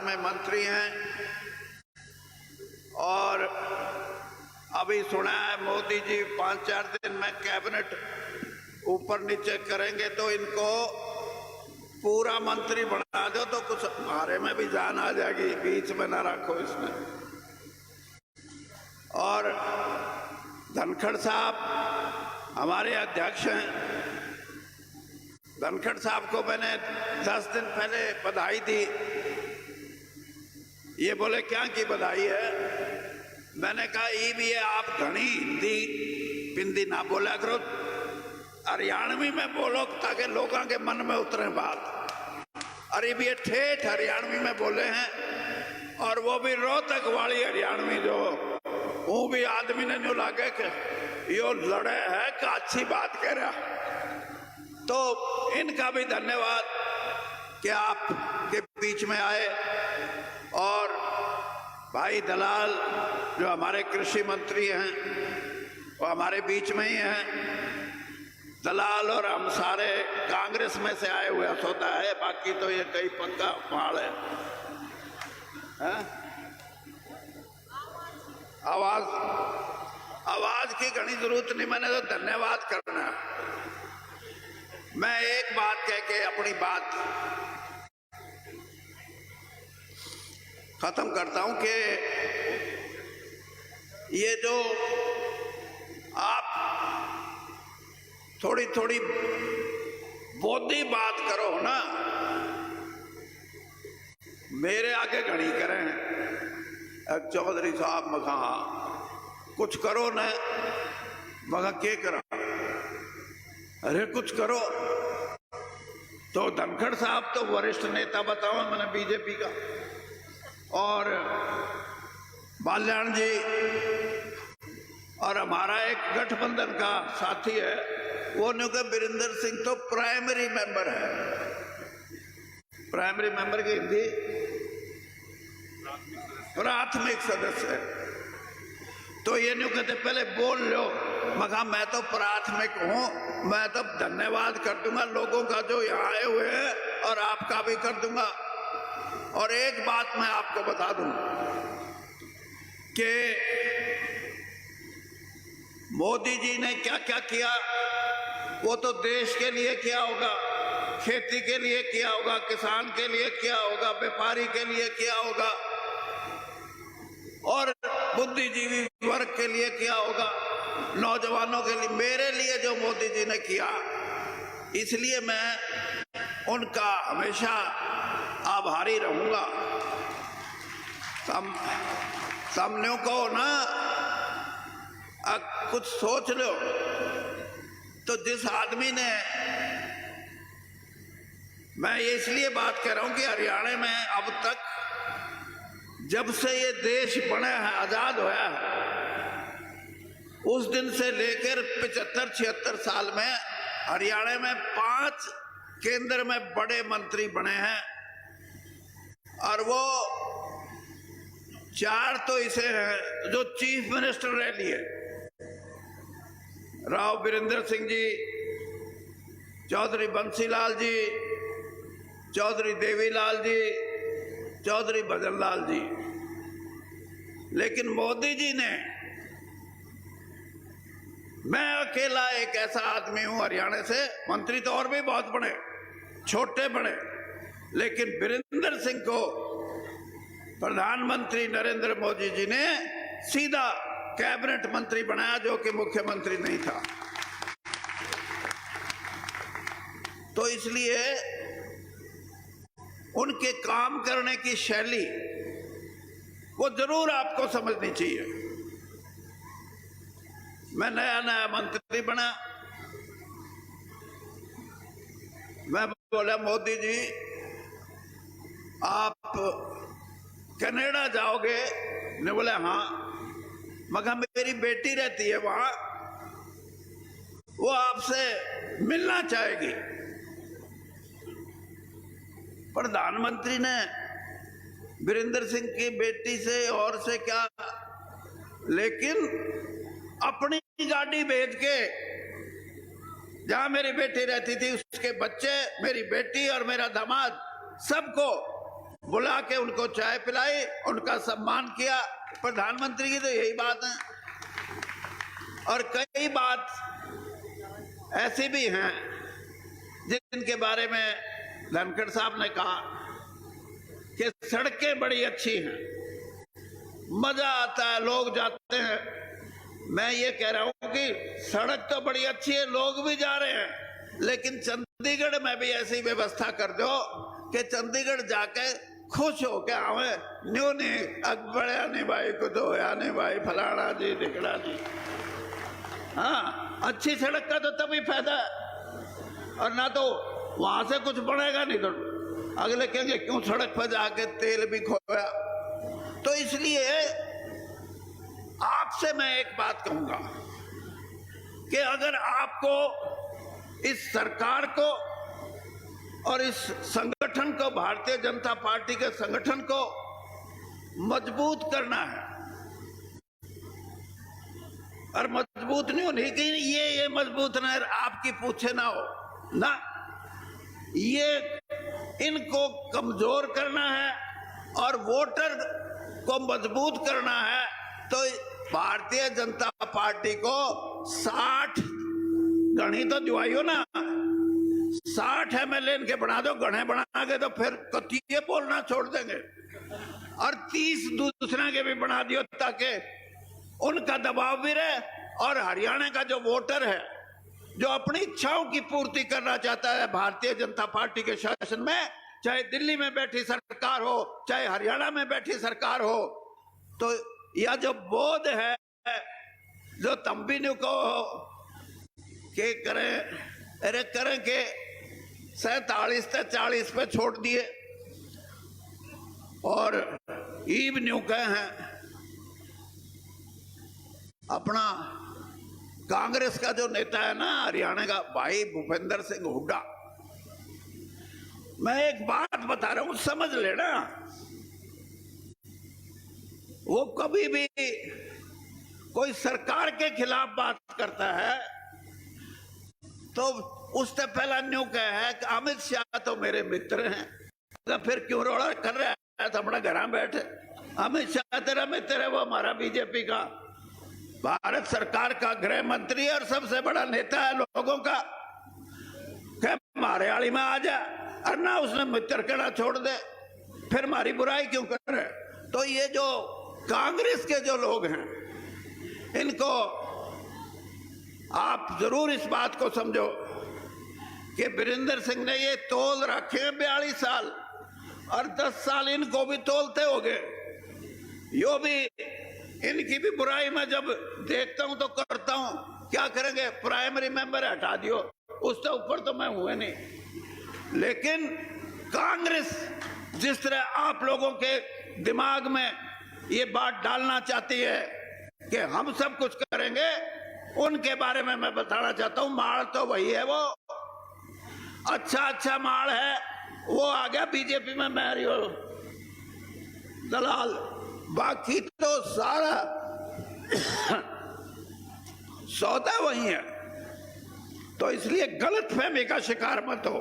सरकार में मंत्री हैं और अभी सुना है मोदी जी 5-4 दिन में कैबिनेट ऊपर नीचे करेंगे तो इनको पूरा मंत्री बना दो तो कुछ हमारे में भी जान आ जाएगी, बीच में ना रखो इसमें। और धनखड़ साहब हमारे अध्यक्ष हैं। धनखड़ साहब को मैंने 10 दिन पहले बधाई दी। ये बोले क्या की बधाई है? मैंने कहा ई भी है, आप घनी हिंदी पिंदी ना बोला करो, हरियाणवी में बोलो ताकि लोगों के मन में उतरे बात। अरे भी ये ठेठ हरियाणवी में बोले हैं और वो भी रोहतक वाली हरियाणवी, जो वो भी आदमी ने जो लागे कि यो लड़े है का अच्छी बात कह रहा। तो इनका भी धन्यवाद कि आप के बीच में आए। और भाई दलाल जो हमारे कृषि मंत्री हैं वो हमारे बीच में ही हैं। दलाल और हम सारे कांग्रेस में से आए हुए होता है, बाकी तो ये कई पक्का माल है। आवाज की घनी जरूरत नहीं, मैंने तो धन्यवाद करना। मैं एक बात कह के अपनी बात खत्म करता हूं कि ये जो आप थोड़ी थोड़ी बौद्धी बात करो ना, मेरे आगे घड़ी करें। चौधरी साहब मखा कुछ करो न, मगा के करा, अरे कुछ करो। तो धनखड़ साहब तो वरिष्ठ नेता बताओ मैंने बीजेपी का, और बाल्याण जी और हमारा एक गठबंधन का साथी है वो न्यूके वीरेंद्र सिंह तो प्राइमरी मेंबर है। प्राइमरी मेंबर की हिंदी प्राथमिक सदस्य है। तो ये न्यू कहते पहले बोल लो, मगर मैं तो प्राथमिक हूं, मैं तो धन्यवाद कर दूंगा लोगों का जो यहाँ आए हुए हैं और आपका भी कर दूंगा। और एक बात मैं आपको बता दूं कि मोदी जी ने क्या क्या किया, वो तो देश के लिए किया होगा, खेती के लिए किया होगा, किसान के लिए किया होगा, व्यापारी के लिए किया होगा और बुद्धिजीवी वर्ग के लिए किया होगा, नौजवानों के लिए। मेरे लिए जो मोदी जी ने किया, इसलिए मैं उनका हमेशा आभारी रहूंगा। सामने को ना कुछ सोच लो तो जिस आदमी ने, मैं ये इसलिए बात कर रहा हूं कि हरियाणा में अब तक जब से ये देश बना है, आजाद हुआ है, उस दिन से लेकर 75-76 साल में हरियाणा में 5 केंद्र में बड़े मंत्री बने हैं और वो 4 तो इसे हैं जो चीफ मिनिस्टर रह लिए। राव वीरेंद्र सिंह जी, चौधरी बंसीलाल जी, चौधरी देवीलाल जी, चौधरी भजनलाल जी। लेकिन मोदी जी ने, मैं अकेला एक ऐसा आदमी हूं हरियाणा से, मंत्री तो और भी बहुत बड़े छोटे बड़े, लेकिन वीरेंद्र सिंह को प्रधानमंत्री नरेंद्र मोदी जी ने सीधा कैबिनेट मंत्री बनाया, जो कि मुख्यमंत्री नहीं था। तो इसलिए उनके काम करने की शैली वो जरूर आपको समझनी चाहिए। मैं नया नया मंत्री बना, मैं बोला मोदी जी आप कनाडा जाओगे? ने बोला हाँ। मगर मेरी बेटी रहती है वहां, वो आपसे मिलना चाहेगी। प्रधानमंत्री ने वीरेंद्र सिंह की बेटी से और से क्या, लेकिन अपनी गाड़ी भेज के जहां मेरी बेटी रहती थी, उसके बच्चे, मेरी बेटी और मेरा दामाद, सबको बुला के उनको चाय पिलाई, उनका सम्मान किया। प्रधानमंत्री की तो यही बात है। और कई बात ऐसी भी हैं जिनके बारे में धनखड़ साहब ने कहा कि सड़कें बड़ी अच्छी हैं, मजा आता है, लोग जाते हैं। मैं ये कह रहा हूं कि सड़क तो बड़ी अच्छी है, लोग भी जा रहे हैं, लेकिन चंडीगढ़ में भी ऐसी व्यवस्था कर दो कि चंडीगढ़ जाके खुश हो के आवे। न्यू नहीं अकबर आने भाई को तो आने भाई फलाना जी ढिकड़ा जी। हाँ, अच्छी सड़क का तो तभी फायदा है, और ना तो वहां से कुछ बनेगा नहीं तो अगले कहेंगे क्यों सड़क पर जाके तेल भी खोया। तो इसलिए आपसे मैं एक बात कहूंगा कि अगर आपको इस सरकार को और इस संगठन को, भारतीय जनता पार्टी के संगठन को मजबूत करना है, और मजबूत नहीं होने की ये मजबूत ना आपकी पूछे ना हो ना, ये इनको कमजोर करना है और वोटर को मजबूत करना है, तो भारतीय जनता पार्टी को 60 गणी तो दिवाइयो ना, 60 MLA इनके बना दो, गणे बना के तो फिर कतिये बोलना छोड़ देंगे, और 30 दूसरे के भी बना दियो ताकि उनका दबाव भी रहे। और हरियाणा का जो वोटर है जो अपनी इच्छाओं की पूर्ति करना चाहता है भारतीय जनता पार्टी के शासन में, चाहे दिल्ली में बैठी सरकार हो चाहे हरियाणा में बैठी सरकार हो, तो यह जो बोध है जो तंबीनु को के करें, अरे करें के 47 से 40 पे छोड़ दिए और ईब न्यू कहे हैं। अपना कांग्रेस का जो नेता है ना हरियाणा का भाई भूपेंद्र सिंह हुड्डा, मैं एक बात बता रहा हूं समझ लेना, वो कभी भी कोई सरकार के खिलाफ बात करता है तो उससे पहला न्यू कहा है कि अमित शाह तो मेरे मित्र हैं, तो फिर क्यों रोड़ा कर रहा है, तो अपना घर बैठे। अमित शाह तेरा मित्र है, वो हमारा बीजेपी का भारत सरकार का गृह मंत्री और सबसे बड़ा नेता है लोगों का, हमारे आड़ी में आ जा, और ना उसने मित्र कहना छोड़ दे, फिर हमारी बुराई क्यों कर रहे। तो ये जो कांग्रेस के जो लोग हैं इनको आप जरूर इस बात को समझो कि वीरेंद्र सिंह ने ये तोल रखे 42 साल, और 10 साल इनको भी तोलते हो गए। यो भी इनकी भी बुराई में जब देखता हूं तो करता हूं, क्या करेंगे, प्राइमरी मेंबर हटा दियो, उससे ऊपर तो मैं हुए नहीं। लेकिन कांग्रेस जिस तरह आप लोगों के दिमाग में ये बात डालना चाहती है कि हम सब कुछ करेंगे, उनके बारे में मैं बताना चाहता हूं, माल तो वही है, वो अच्छा माल है, वो आ गया बीजेपी में मैरियो दलाल, बाकी तो सारा सौदा वही है। तो इसलिए गलत फहमी का शिकार मत हो।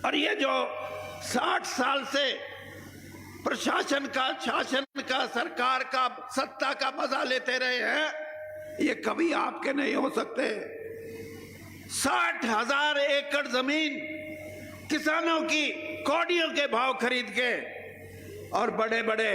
और ये जो 60 साल से प्रशासन का, शासन का, सरकार का, सत्ता का मजा लेते रहे हैं, ये कभी आपके नहीं हो सकते। 60,000 एकड़ जमीन किसानों की कौड़ियों के भाव खरीद के, और बड़े बड़े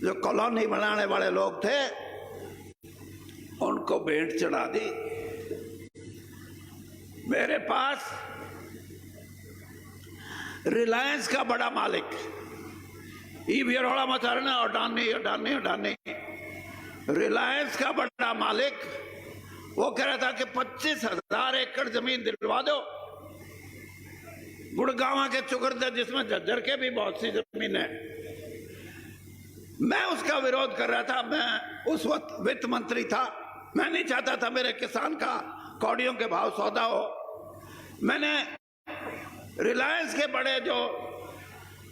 जो कॉलोनी बनाने वाले लोग थे उनको भेंट चढ़ा दी। मेरे पास रिलायंस का बड़ा मालिक ईवीरोड़ा मचा रहे ना, अडानी, रिलायंस का बड़ा मालिक वो कह रहा था कि 25,000 एकड़ जमीन दिलवा दो गुड़गांव के चुकरदर, जिसमें झज्जर के भी बहुत सी जमीन है। मैं उसका विरोध कर रहा था, मैं उस वक्त वित्त मंत्री था, मैं नहीं चाहता था मेरे किसान का कौड़ियों के भाव सौदा हो। मैंने रिलायंस के बड़े जो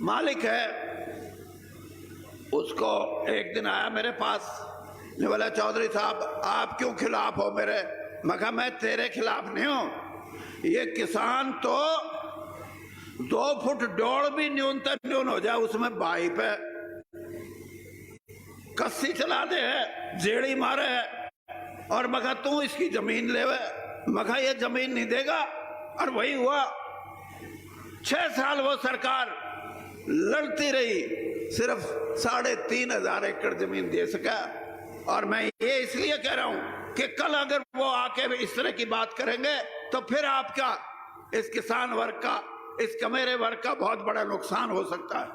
मालिक है उसको एक दिन आया मेरे पास, ने बोला चौधरी साहब आप क्यों खिलाफ हो मेरे? मैं कहा मैं तेरे खिलाफ नहीं हूं, ये किसान तो 2 फुट डोड़ भी न्यूनतम न्यून हो जाए उसमें भाई पे कस्सी चला दे है, जेड़ी मारे है, और मगा तू इसकी जमीन ले, मगा ये जमीन नहीं देगा। और वही हुआ, 6 साल वो सरकार लड़ती रही, सिर्फ 3,500 एकड़ जमीन दे सका। और मैं ये इसलिए कह रहा हूं कि कल अगर वो आके इस तरह की बात करेंगे तो फिर आपका, इस किसान वर्ग का, इस कमेरे वर्ग का बहुत बड़ा नुकसान हो सकता है।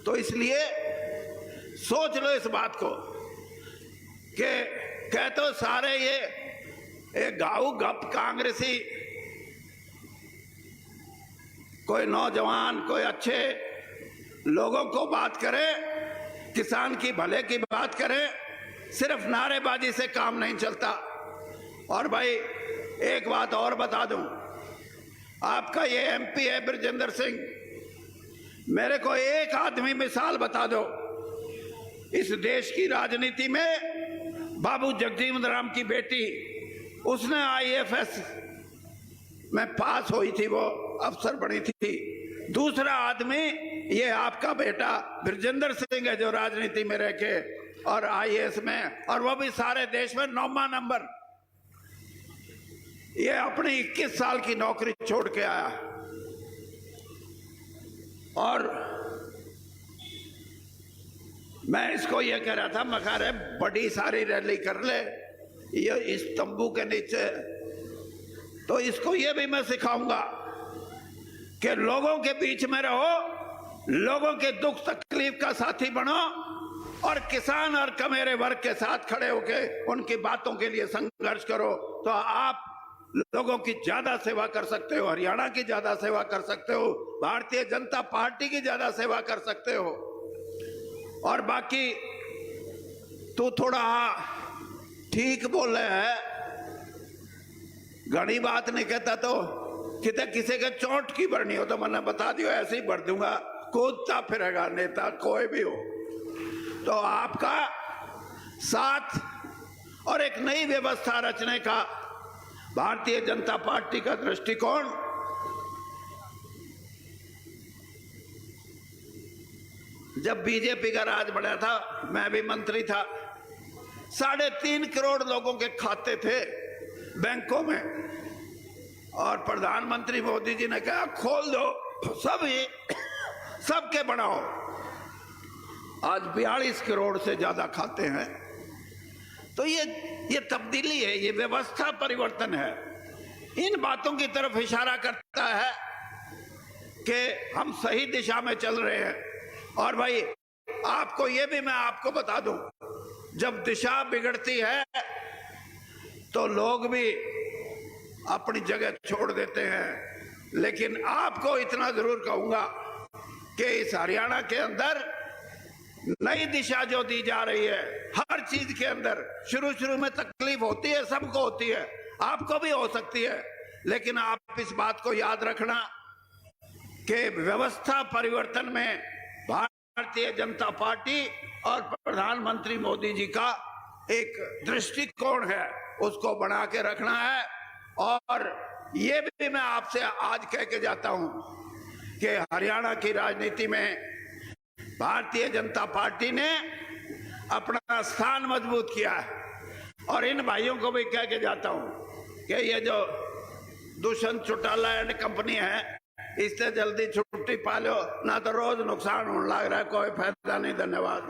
तो इसलिए सोच लो इस बात को कि कहते हो सारे ये गाऊ गप कांग्रेसी, कोई नौजवान, कोई अच्छे लोगों को बात करे, किसान की भले की बात करे, सिर्फ नारेबाजी से काम नहीं चलता। और भाई एक बात और बता दूं, आपका ये एमपी है बृजेंद्र सिंह, मेरे को एक आदमी मिसाल बता दो इस देश की राजनीति में। बाबू जगजीवन राम की बेटी, उसने IAFS में पास हुई थी, वो अफसर बनी थी। दूसरा आदमी ये आपका बेटा बृजेंद्र सिंह है जो राजनीति में रह के और IAS में, और वो भी सारे देश में 9वां नंबर। ये अपनी 21 साल की नौकरी छोड़ के आया। और मैं इसको ये कह रहा था, मैं कह रहा बड़ी सारी रैली कर ले ये इस तंबू के नीचे, तो इसको ये भी मैं सिखाऊंगा कि लोगों के बीच में रहो, लोगों के दुख तकलीफ का साथी बनो, और किसान और कमेरे वर्ग के साथ खड़े होके उनकी बातों के लिए संघर्ष करो। तो आप लोगों की ज्यादा सेवा कर सकते हो, हरियाणा की ज्यादा सेवा कर सकते हो, भारतीय जनता पार्टी की ज्यादा सेवा कर सकते हो। और बाकी तू थोड़ा ठीक बोले है, घनी बात नहीं कहता तो कितने किसी के चोट की बढ़नी हो तो मैंने बता दियो, ऐसे ही बढ़ दूंगा, कूदता फिरेगा नेता कोई भी हो। तो आपका साथ और एक नई व्यवस्था रचने का भारतीय जनता पार्टी का दृष्टिकोण, जब बीजेपी का राज बढ़ा था, मैं भी मंत्री था, 3.5 करोड़ लोगों के खाते थे बैंकों में, और प्रधानमंत्री मोदी जी ने कहा खोल दो सभी, सबके बनाओ। आज 42 करोड़ से ज्यादा खाते हैं। तो ये तब्दीली है, ये व्यवस्था परिवर्तन है। इन बातों की तरफ इशारा करता है कि हम सही दिशा में चल रहे हैं। और भाई आपको ये भी मैं आपको बता दूं, जब दिशा बिगड़ती है तो लोग भी अपनी जगह छोड़ देते हैं। लेकिन आपको इतना जरूर कहूंगा कि इस हरियाणा के अंदर नई दिशा जो दी जा रही है, हर चीज के अंदर शुरू में तकलीफ होती है, सबको होती है, आपको भी हो सकती है, लेकिन आप इस बात को याद रखना कि व्यवस्था परिवर्तन में भारतीय जनता पार्टी और प्रधानमंत्री मोदी जी का एक दृष्टिकोण है, उसको बना के रखना है। और ये भी मैं आपसे आज कह के जाता हूं कि हरियाणा की राजनीति में भारतीय जनता पार्टी ने अपना स्थान मजबूत किया है। और इन भाइयों को भी कह के जाता हूं कि ये जो दुष्यंत चौटाला एंड कंपनी है, इससे जल्दी छुट्टी पा लो, ना तो रोज नुकसान होने लग रहा है, कोई फायदा नहीं। धन्यवाद।